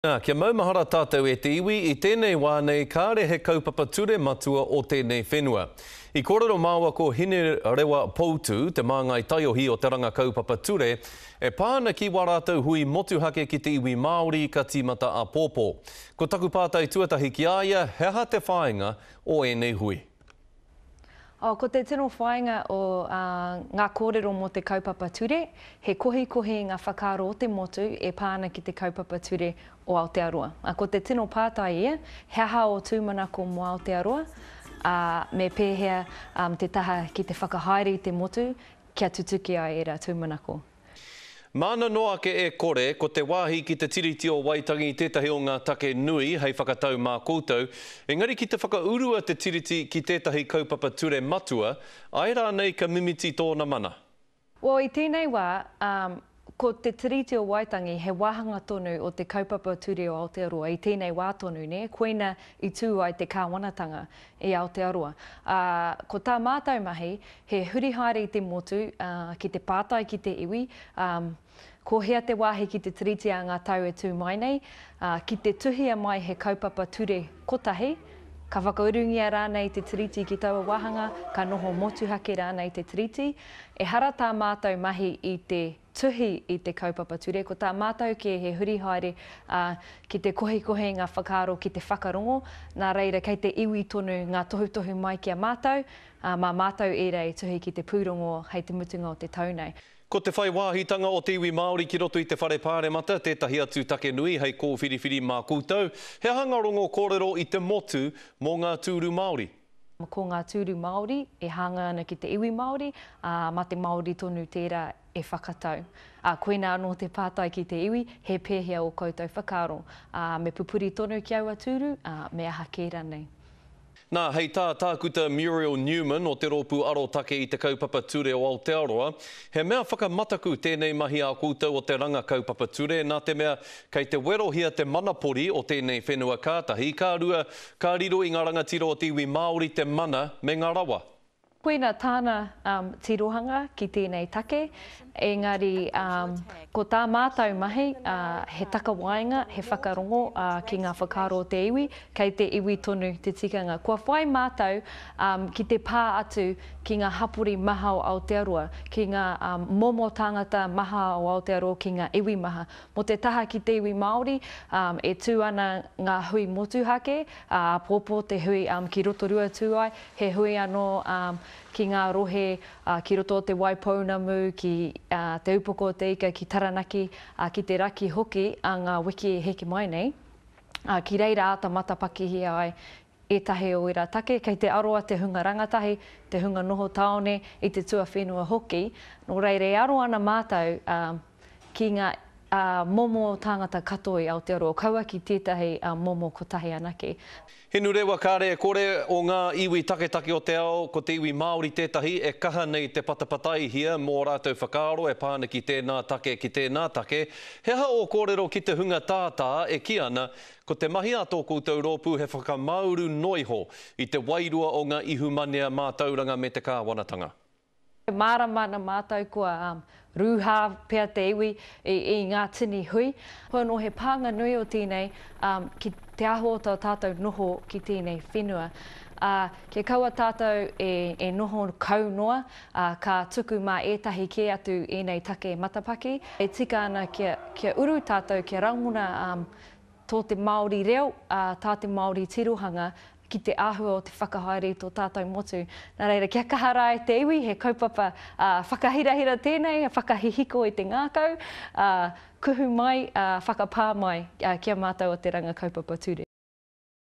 Kia maumahara tātou e te iwi, i tēnei wā nei kāre he kaupapa ture matua o tēnei whenua. I kōrero māua ko Hine Rewa Poutu, te māngai taiohi o te ranga kaupapa ture, e pāna ki wā rātou hui motuhake ki te iwi Māori ka tīmata a pōpō. Ko taku pātai tuatahi ki aia, he aha te whāinga o enei hui. Ko te tino whāinga o ngā kōrero mo te kaupapa ture, he kohi ngā whakaaro o te motu e pāna ki te kaupapa ture o Aotearoa. Ko te tino pātai ia, he aha o tūmanako mo Aotearoa, me pēhea te taha ki te whakahaere i te motu, kia tutuki ai era tūmanako. Mana noa ke e kore, ko te wāhi ki te tiriti o Waitangi i tētahi o ngā take nui hei whakatau mā koutou. Engari ki te whakaurua te tiriti ki tētahi kaupapa ture matua, ai rā nei ka mimiti tōna mana? I tēnei wā, ko te tiriti o Waitangi he wāhanga tonu o te kaupapa ture o Aotearoa i tēnei wā tonu, ne? Koina i tū ai te kāwanatanga i Aotearoa. Ko tā mātou mahi, he hurihaere i te motu, ki te pātai ki te iwi, ko hea te wāhi ki te tiriti a ngā tau e tū mai nei, ki te tuhia mai he kaupapa ture kotahi, ka whakaurungia rānei te tiriti ki taua wāhanga, ka noho motuhake rānei te tiriti, e hara tā mātou mahi i te tuhi i te kaupapa ture, ko tā mātou ke he hurihaere ki te kohi ngā whakaaro ki te whakarongo, nā reira kei te iwi tonu ngā tohu mai kia mātou, mā mātou e rei tuhi ki te pūrongo hei te mutunga o te taunei. Ko te whai wāhitanga o te iwi Māori ki roto i te whare pāremata, tētahi atu take nui hei kōwhiriwhiri mā koutou, he hangarongo kōrero i te motu mō ngā tūru Māori. Ko ngā tūru Māori, e hanga ana ki te iwi Māori, ma te Māori tonu tērā e whakatau. Koina anō te pātai ki te iwi, he pēhea o koutou whakaaro. Me pupuri tonu ki aua tūru, me aha kēra nei. Nā, hei tākuta Muriel Newman o te rōpū aro take i te kaupapa ture o Aotearoa, he mea whakamataku tēnei mahi a koutou o te ranga kaupapa ture, nā te mea kei te werohia te manapori o tēnei whenua kātahi, kā riro i ngā rangatiro o te iwi Māori te mana me ngā rawa. Koina tāna tirohanga ki tēnei take, engari ko tā mātou mahi, he takawainga, he whakarongo ki ngā whakaaro o te iwi, kei te iwi tonu te tikanga. Kua whai mātou ki te pā atu ki ngā hapori maha o Aotearoa, ki ngā momo tangata maha o Aotearoa, ki ngā iwi maha. Mo te taha ki te iwi Māori, e tū ana ngā hui motuhake, pōpō te hui ki rotorua tū ai, he hui anō ki ngā rohe, ki roto o te Waipounamu, ki te upoko o te ika, ki Taranaki, ki te raki hoki a ngā wiki e heke mai nei. Ki reira ata matapakihi ai etahi o ira take, kei te aroa te hunga rangatahi, te hunga noho taone i te tua whenua hoki. Nō reire aro ana mātou ki ngā momo tangata katoa i Aotearoa, kaua ki tētahi momo kotahi anake. Hinu rewa kāre e kore o ngā iwi take o te ao, ko te iwi Māori tētahi, e kaha nei te patapatai hia mō rātou whakaaro, e pāna ki tēnā take ki tēnā take. He aha o kōrero ki te hunga tātā e ki ana, ko te mahi a tō koutou rōpū he whakamauru noiho i te wairua o ngā ihumanea mā tauranga me te kāwanatanga. Māramana mātou kua rūhā pia te iwi i ngā tini hui. Hono he pānga nui o tēnei ki te aho o tātou noho ki tēnei whenua. Ke kaua tātou e noho kaunoa, ka tuku mā etahi ke atu enei take matapaki. E tika ana kia uru tātou, kia ranguna tō te Māori reo, tā te Māori tirohanga, ki te āhua o te whakahaere tō tātou motu. Nā reira, kia kahara e te iwi, he kaupapa whakahirahira tēnei, whakahihiko i te ngākau, kuhu mai, whakapā mai, kia mātou o te ranga kaupapa ture.